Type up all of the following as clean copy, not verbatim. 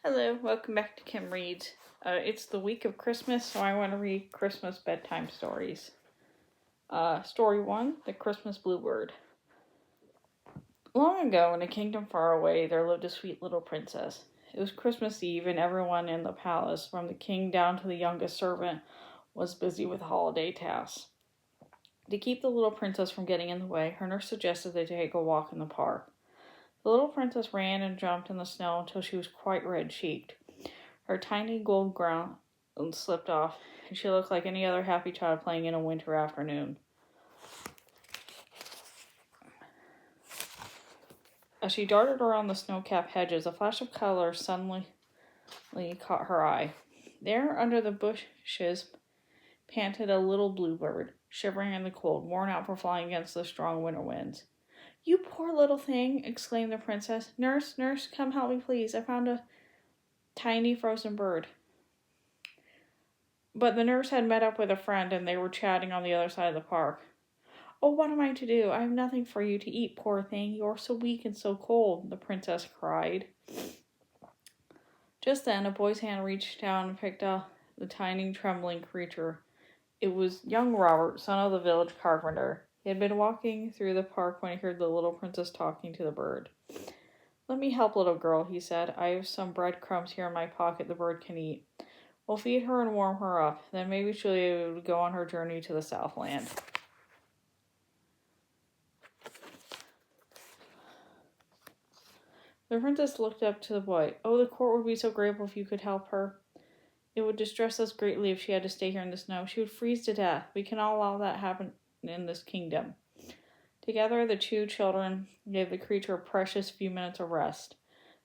Hello, welcome back to Kim Reads. It's the week of Christmas, so I want to read Christmas bedtime stories. Story 1, The Christmas Bluebird. Long ago, in a kingdom far away, there lived a sweet little princess. It was Christmas Eve, and everyone in the palace, from the king down to the youngest servant, was busy with holiday tasks. To keep the little princess from getting in the way, her nurse suggested they take a walk in the park. The little princess ran and jumped in the snow until she was quite red-cheeked. Her tiny gold gown slipped off, and she looked like any other happy child playing in a winter afternoon. As she darted around the snow-capped hedges, a flash of color suddenly caught her eye. There, under the bushes, panted a little bluebird, shivering in the cold, worn out from flying against the strong winter winds. "You poor little thing!" exclaimed the princess. "Nurse, nurse, come help me, please. I found a tiny frozen bird." But the nurse had met up with a friend, and they were chatting on the other side of the park. "Oh, what am I to do? I have nothing for you to eat, poor thing. You are so weak and so cold," the princess cried. Just then, a boy's hand reached down and picked up the tiny, trembling creature. It was young Robert, son of the village carpenter. He had been walking through the park when he heard the little princess talking to the bird. "Let me help, little girl," he said. "I have some breadcrumbs here in my pocket the bird can eat. We'll feed her and warm her up. Then maybe she'll be able to go on her journey to the Southland." The princess looked up to the boy. "Oh, the court would be so grateful if you could help her. It would distress us greatly if she had to stay here in the snow. She would freeze to death. We cannot allow that to happen in this kingdom." Together, the two children gave the creature a precious few minutes of rest.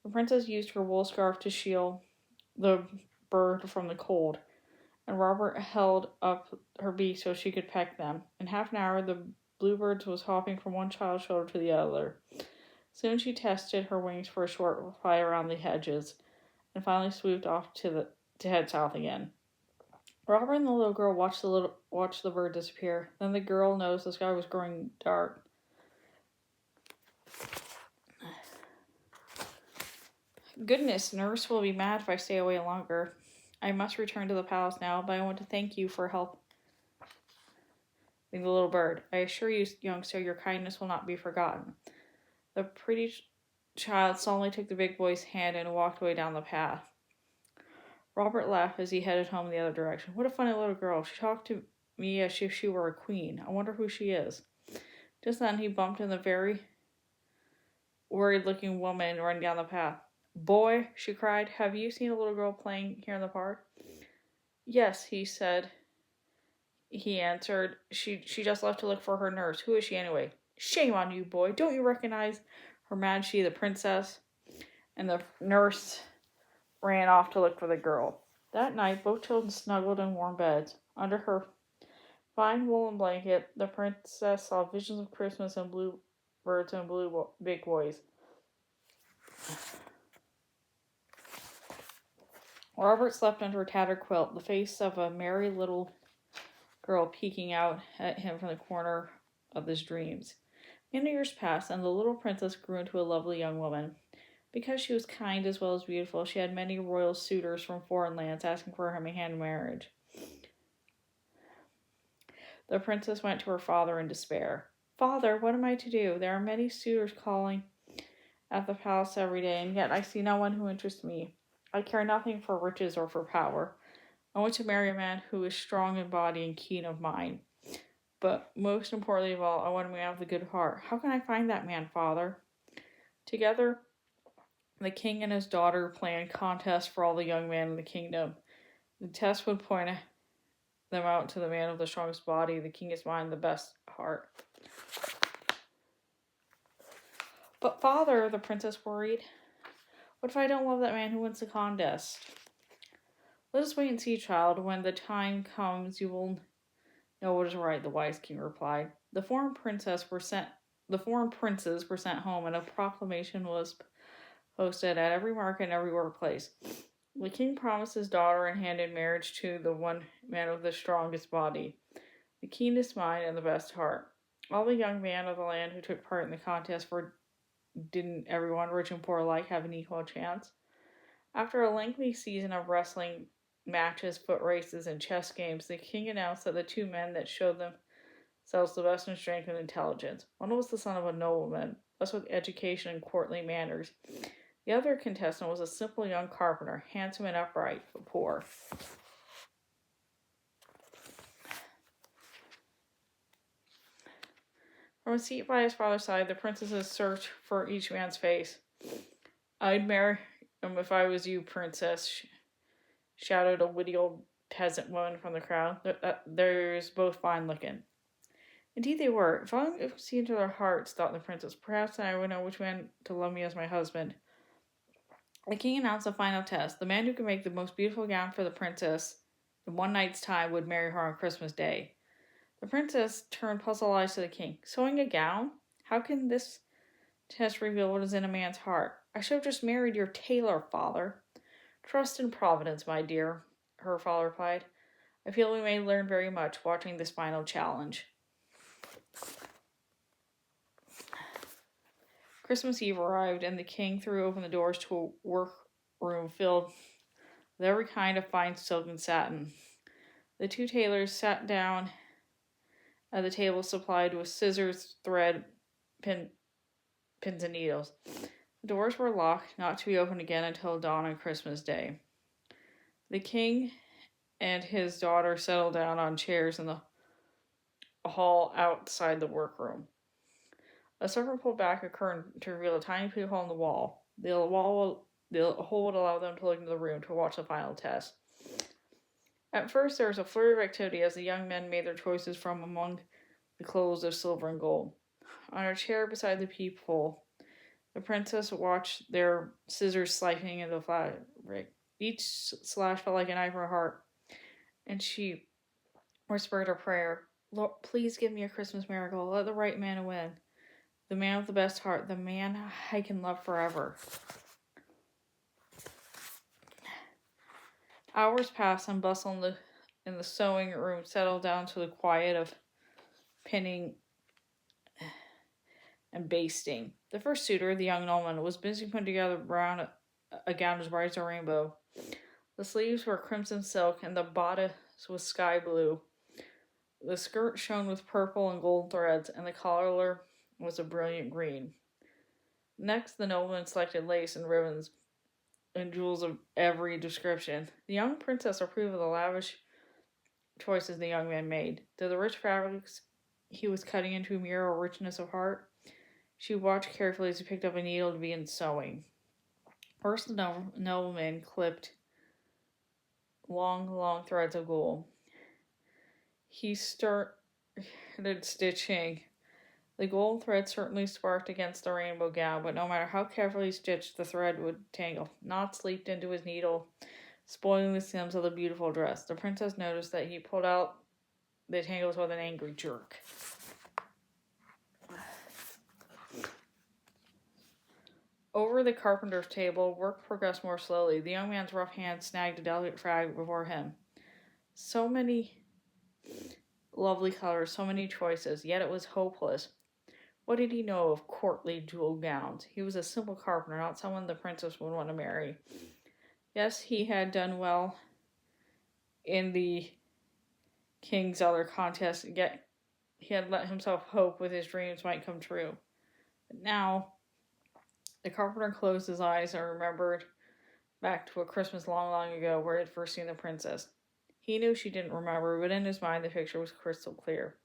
The princess used her wool scarf to shield the bird from the cold, and Robert held up her beak so she could peck them. In half an hour, the bluebird was hopping from one child's shoulder to the other. Soon she tested her wings for a short fly around the hedges, and finally swooped off to head south again. Robert and the little girl watched the bird disappear. Then the girl noticed the sky was growing dark. "Goodness, nurse will be mad if I stay away longer. I must return to the palace now, but I want to thank you for helping the little bird. I assure you, youngster, your kindness will not be forgotten." The pretty child solemnly took the big boy's hand and walked away down the path. Robert laughed as he headed home in the other direction. "What a funny little girl. She talked to me as if she were a queen. I wonder who she is." Just then he bumped into a very worried-looking woman running down the path. "Boy," she cried, "have you seen a little girl playing here in the park?" "Yes," he answered. She just left to look for her nurse. Who is she anyway?" "Shame on you, boy. Don't you recognize Her Majesty the Princess?" And the nurse ran off to look for the girl. That night, both children snuggled in warm beds. Under her fine woolen blanket, the princess saw visions of Christmas and bluebirds and big boys. Robert slept under a tattered quilt, the face of a merry little girl peeking out at him from the corner of his dreams. Many years passed, and the little princess grew into a lovely young woman. Because she was kind as well as beautiful, she had many royal suitors from foreign lands asking for her hand in marriage. The princess went to her father in despair. "Father, what am I to do? There are many suitors calling at the palace every day, and yet I see no one who interests me. I care nothing for riches or for power. I want to marry a man who is strong in body and keen of mind. But most importantly of all, I want a man with a good heart. How can I find that man, father?" Together, the king and his daughter planned contests for all the young men in the kingdom. The test would point them out to the man with the strongest body, the keenest mind, and the best heart. "But father," the princess worried, "what if I don't love that man who wins the contest?" "Let us wait and see, child. When the time comes, you will know what is right," the wise king replied. The foreign princes were sent home, and a proclamation was posted at every market and every workplace. The king promised his daughter in hand in marriage to the one man with the strongest body, the keenest mind, and the best heart. All the young men of the land who took part in the contest didn't everyone, rich and poor alike, have an equal chance? After a lengthy season of wrestling matches, foot races, and chess games, the king announced that the two men that showed themselves the best in strength and intelligence. One was the son of a nobleman, thus with education and courtly manners. The other contestant was a simple young carpenter, handsome and upright, but poor. From a seat by his father's side, the princesses searched for each man's face. "I'd marry him if I was you, princess," shouted a witty old peasant woman from the crowd. "They're both fine looking." Indeed they were. If I could see into their hearts, thought the princess, perhaps I would know which man to love me as my husband. The king announced the final test. The man who could make the most beautiful gown for the princess in one night's time would marry her on Christmas Day. The princess turned puzzled eyes to the king. "Sewing a gown? How can this test reveal what is in a man's heart? I should have just married your tailor, father." "Trust in Providence, my dear," her father replied. "I feel we may learn very much watching this final challenge." Christmas Eve arrived, and the king threw open the doors to a workroom filled with every kind of fine silk and satin. The two tailors sat down at the table supplied with scissors, thread, pins, and needles. The doors were locked, not to be opened again until dawn on Christmas Day. The king and his daughter settled down on chairs in the hall outside the workroom. A servant pulled back a curtain to reveal a tiny peephole in the wall. The hole would allow them to look into the room to watch the final test. At first, there was a flurry of activity as the young men made their choices from among the clothes of silver and gold. On a chair beside the peephole, the princess watched their scissors slicing into the fabric. Each slash felt like a knife in her heart, and she whispered a prayer. "Lord, please give me a Christmas miracle. Let the right man win. The man with the best heart. The man I can love forever." Hours passed, and bustle in the sewing room settled down to the quiet of pinning and basting. The first suitor, the young nobleman, was busy putting together a gown as bright as a rainbow. The sleeves were crimson silk, and the bodice was sky blue. The skirt shone with purple and gold threads, and the collar was a brilliant green. Next, the nobleman selected lace and ribbons and jewels of every description. The young princess approved of the lavish choices the young man made. Did the rich fabrics he was cutting into mirror a richness of heart? She watched carefully as he picked up a needle to begin sewing. First, the nobleman clipped long threads of gold. He started stitching. The gold thread certainly sparked against the rainbow gown, but no matter how carefully stitched, the thread would tangle. Knots leaped into his needle, spoiling the stems of the beautiful dress. The princess noticed that he pulled out the tangles with an angry jerk. Over the carpenter's table, work progressed more slowly. The young man's rough hand snagged a delicate fragment before him. So many lovely colors, so many choices, yet it was hopeless. What did he know of courtly jeweled gowns? He was a simple carpenter, not someone the princess would want to marry. Yes, he had done well in the king's other contest, yet he had let himself hope with his dreams might come true. But now, the carpenter closed his eyes and remembered back to a Christmas long ago where he had first seen the princess. He knew she didn't remember, but in his mind the picture was crystal clear.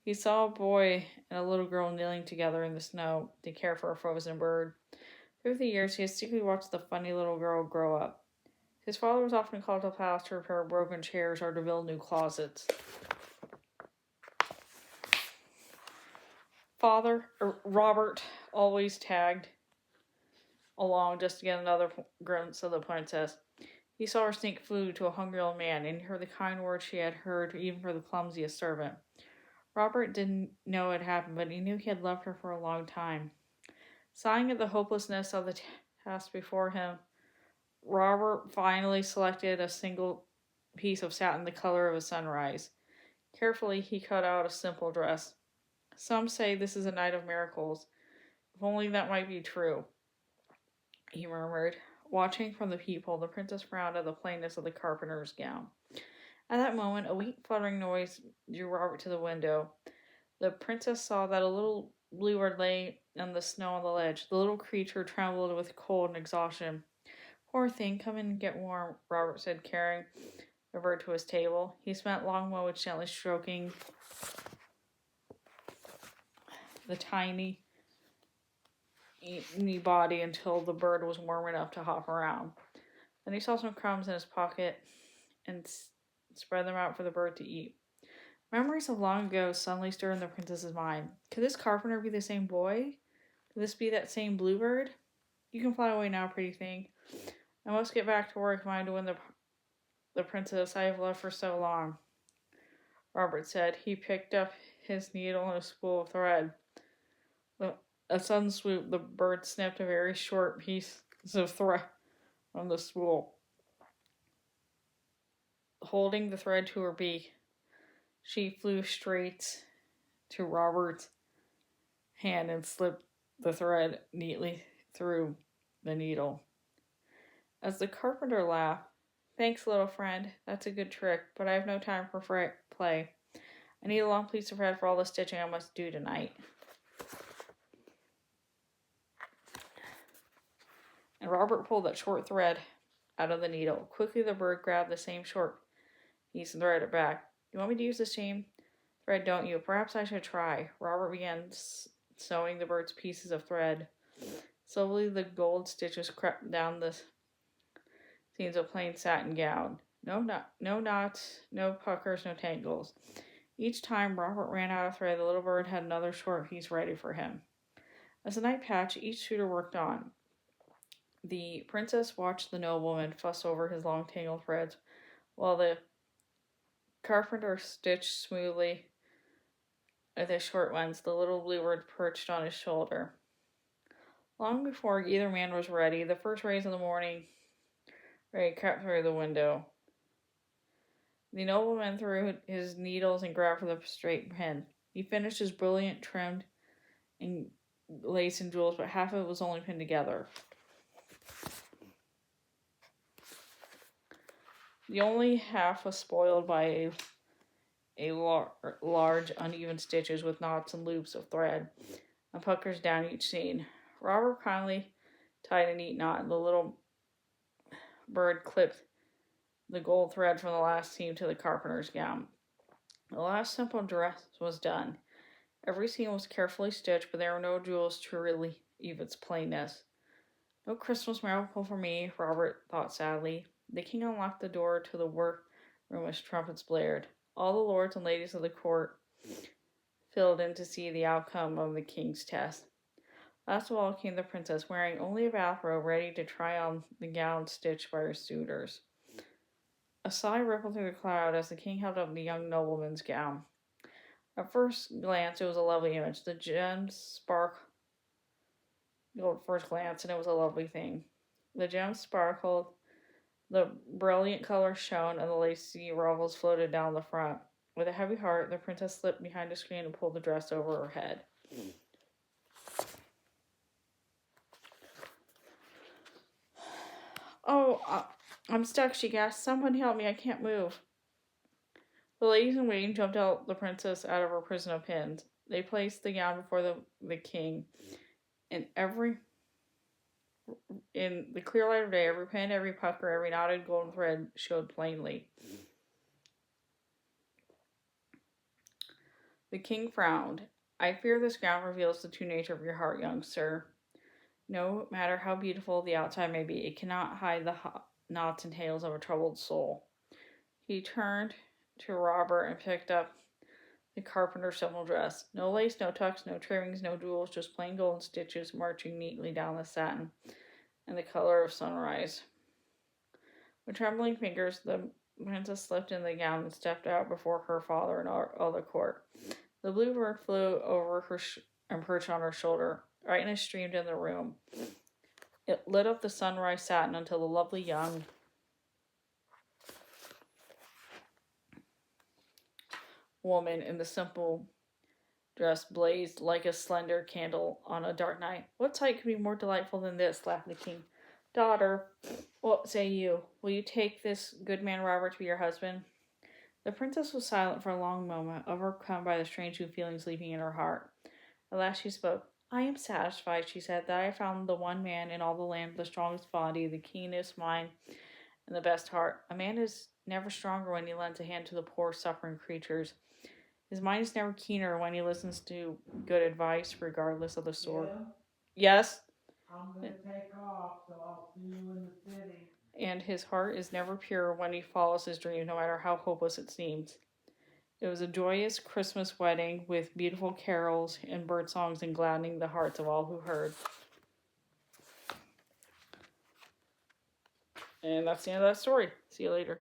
He saw a boy and a little girl kneeling together in the snow to care for a frozen bird. Through the years, he had secretly watched the funny little girl grow up. His father was often called to the palace to repair broken chairs or to build new closets. Robert always tagged along just to get another glimpse of the princess. He saw her sneak food to a hungry old man, and heard the kind words she had heard even for the clumsiest servant. Robert didn't know it happened, but he knew he had loved her for a long time. Sighing at the hopelessness of the task before him, Robert finally selected a single piece of satin the color of a sunrise. Carefully, he cut out a simple dress. "Some say this is a night of miracles. If only that might be true," he murmured. Watching from the peephole, the princess frowned at the plainness of the carpenter's gown. At that moment, a weak fluttering noise drew Robert to the window. The princess saw that a little bluebird lay on the snow on the ledge. The little creature trembled with cold and exhaustion. Poor thing, come in and get warm, Robert said, carrying the bird to his table. He spent long moments gently stroking the tiny body until the bird was warm enough to hop around. Then he saw some crumbs in his pocket and spread them out for the bird to eat. Memories of long ago suddenly stirred in the princess's mind. Could this carpenter be the same boy? Could this be that same bluebird? You can fly away now, pretty thing. I must get back to work if I am to win the princess I have loved for so long, Robert said. He picked up his needle and a spool of thread. With a sudden swoop, the bird snipped a very short piece of thread from the spool. Holding the thread to her beak, she flew straight to Robert's hand and slipped the thread neatly through the needle. As the carpenter laughed, "Thanks, little friend. That's a good trick, but I have no time for play. I need a long piece of thread for all the stitching I must do tonight." And Robert pulled that short thread out of the needle. Quickly, the bird grabbed the same short piece and threaded it back. "You want me to use the same thread, don't you? Perhaps I should try." Robert began sewing the bird's pieces of thread. Slowly, the gold stitches crept down the seams of plain satin gown. No knots, no puckers, no tangles. Each time Robert ran out of thread, the little bird had another short piece ready for him. As the night passed, each suitor worked on. The princess watched the nobleman fuss over his long tangled threads, while the carpenter stitched smoothly with his short ones. The little bluebird perched on his shoulder. Long before either man was ready, the first rays of the morning ray crept through the window. The nobleman threw his needles and grabbed for the straight pin. He finished his brilliant, trimmed in lace and jewels, but half of it was only pinned together. The only half was spoiled by large, uneven stitches with knots and loops of thread and puckers down each seam. Robert kindly tied a neat knot, and the little bird clipped the gold thread from the last seam to the carpenter's gown. The last simple dress was done. Every seam was carefully stitched, but there were no jewels to relieve its plainness. No Christmas miracle for me, Robert thought sadly. The king unlocked the door to the workroom as trumpets blared. All the lords and ladies of the court filled in to see the outcome of the king's test. Last of all came the princess, wearing only a bathrobe, ready to try on the gown stitched by her suitors. A sigh rippled through the crowd as the king held up the young nobleman's gown. At first glance, it was a lovely image. The gems sparkled at first glance, and it was a lovely thing. The gems sparkled, the brilliant colors shone, and the lacy ruffles floated down the front. With a heavy heart, the princess slipped behind a screen and pulled the dress over her head. "Oh, I'm stuck," she gasped. "Someone help me, I can't move." The ladies in waiting jumped out the princess out of her prison of pins. They placed the gown before the king. In the clear light of day, every pin, every pucker, every knotted golden thread showed plainly. The king frowned. "I fear this gown reveals the true nature of your heart, young sir. No matter how beautiful the outside may be, it cannot hide the knots and tangles of a troubled soul." He turned to Robert and picked up the carpenter's simple dress. No lace, no tucks, no trimmings, no jewels, just plain golden stitches marching neatly down the satin in the color of sunrise. With trembling fingers, the princess slipped in the gown and stepped out before her father and all the court. The bluebird flew over her and perched on her shoulder. Brightness streamed in the room. It lit up the sunrise satin until the lovely young woman in the simple dress blazed like a slender candle on a dark night. "What sight could be more delightful than this?" laughed the king. Daughter, what say you? Will you take this good man Robert to be your husband? The princess was silent for a long moment, overcome by the strange new feelings leaping in her heart. At last she spoke. I am satisfied, she said, that I have found the one man in all the land with the strongest body, the keenest mind, and the best heart. A man is never stronger when he lends a hand to the poor, suffering creatures. His mind is never keener when he listens to good advice, regardless of the sort. Yeah. Yes? I'm going to take off, so I'll see you in the city. And his heart is never pure when he follows his dream, no matter how hopeless it seems. It was a joyous Christmas wedding with beautiful carols and bird songs and gladdening the hearts of all who heard. And that's the end of that story. See you later.